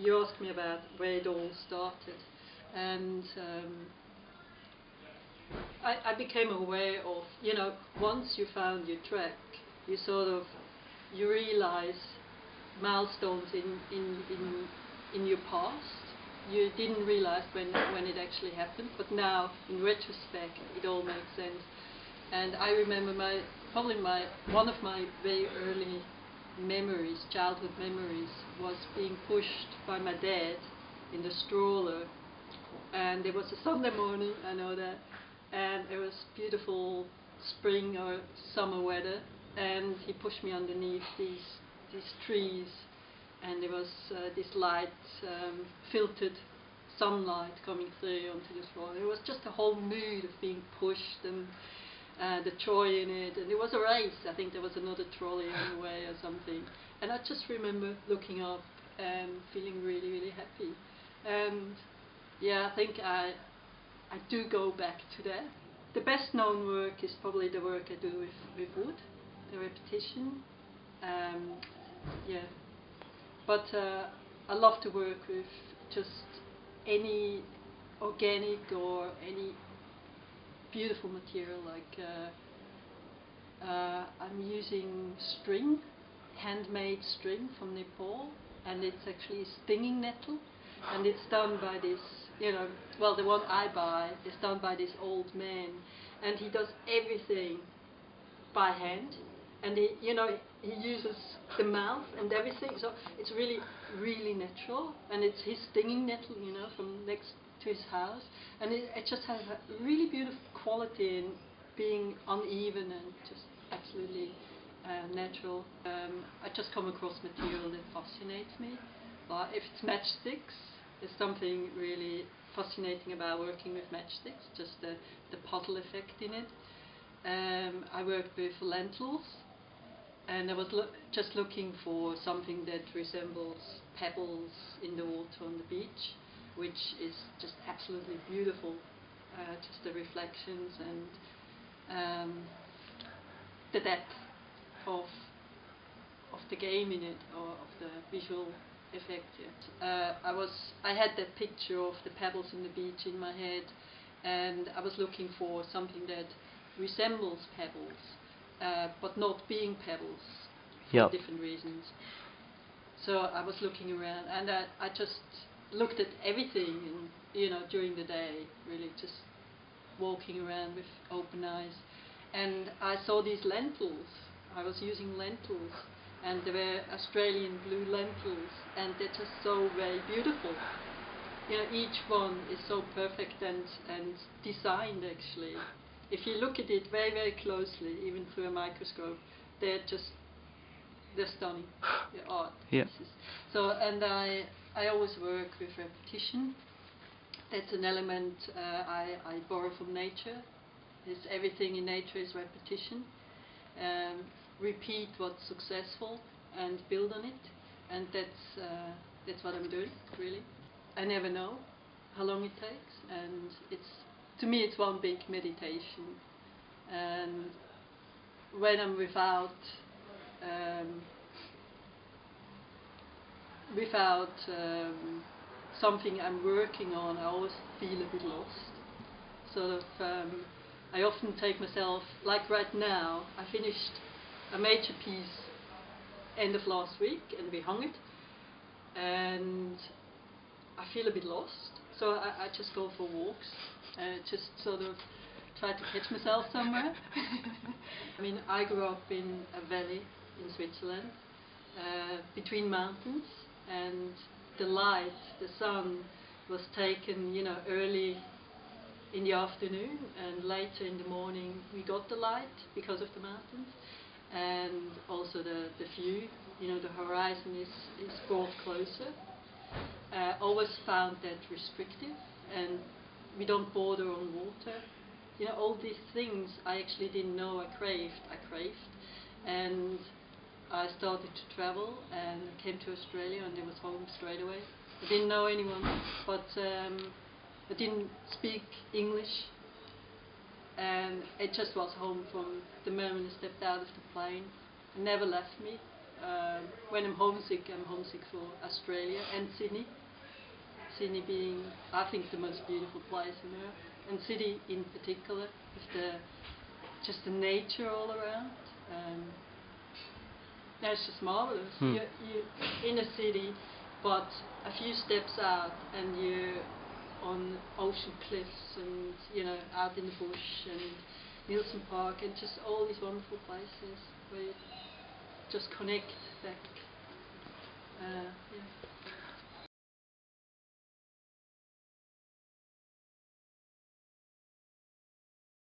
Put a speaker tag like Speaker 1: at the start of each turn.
Speaker 1: you asked me about where it all started, and I became aware of, once you found your track, you sort of, you realize milestones in your past. You didn't realize when it actually happened, but now, in retrospect, it all makes sense. And I remember one of my very early memories, childhood memories, was being pushed by my dad in the stroller. And it was a Sunday morning, I know that, and it was beautiful spring or summer weather, and he pushed me underneath these trees, and there was this light, filtered sunlight coming through onto the floor. It was just a whole mood of being pushed and the joy in it, and it was a race. I think there was another trolley on the way or something, and I just remember looking up and feeling really, really happy. And yeah, I think I do go back to that. The best known work is probably the work I do with wood, the repetition. Yeah, but I love to work with just any organic or any beautiful material. Like I'm using string, handmade string from Nepal, and it's actually stinging nettle, and it's done by this, well, the one I buy is done by this old man, and he does everything by hand, and he uses the mouth and everything, so it's really, really natural, and it's his stinging nettle, from next to his house, and it just has a really beautiful quality in being uneven and just absolutely natural. I just come across material that fascinates me. If it's matchsticks, there's something really fascinating about working with matchsticks, just the puzzle effect in it. I worked with lentils, and I was just looking for something that resembles pebbles in the water on the beach, which is just absolutely beautiful, just the reflections and the depth of the game in it, or of the visual effect. Yeah. I had that picture of the pebbles in the beach in my head, and I was looking for something that resembles pebbles, but not being pebbles for different reasons. So I was looking around, and I just looked at everything, and during the day, really just walking around with open eyes, and I saw these lentils. I was using lentils, and they were Australian blue lentils, and they're just so very beautiful. Each one is so perfect and designed, actually. If you look at it very, very closely, even through a microscope, they're stunning. They're art pieces. So, and I always work with repetition. That's an element I borrow from nature. Everything in nature is repetition. Repeat what's successful and build on it, and that's what I'm doing, really. I never know how long it takes, and to me it's one big meditation. And when I'm without something I'm working on, I always feel a bit lost. I often take myself, like right now, I finished a major piece end of last week, and we hung it, and I feel a bit lost, so I just go for walks, just sort of try to catch myself somewhere. I mean, I grew up in a valley in Switzerland, between mountains, and the light, the sun, was taken, early in the afternoon, and later in the morning we got the light because of the mountains, and also the view, the horizon is brought closer. Always found that restrictive, and we don't border on water. All these things I actually didn't know I craved, and I started to travel and came to Australia, and it was home straight away. I didn't know anyone, but I didn't speak English, and it just was home from the moment I stepped out of the plane. It never left me, when I'm homesick for Australia and Sydney. Sydney being, I think, the most beautiful place on earth, and Sydney in particular, with just the nature all around. It's just marvelous. You're in a city, but a few steps out, and you're on ocean cliffs, and out in the bush, and Nielsen Park, and just all these wonderful places where you just connect back. Yeah.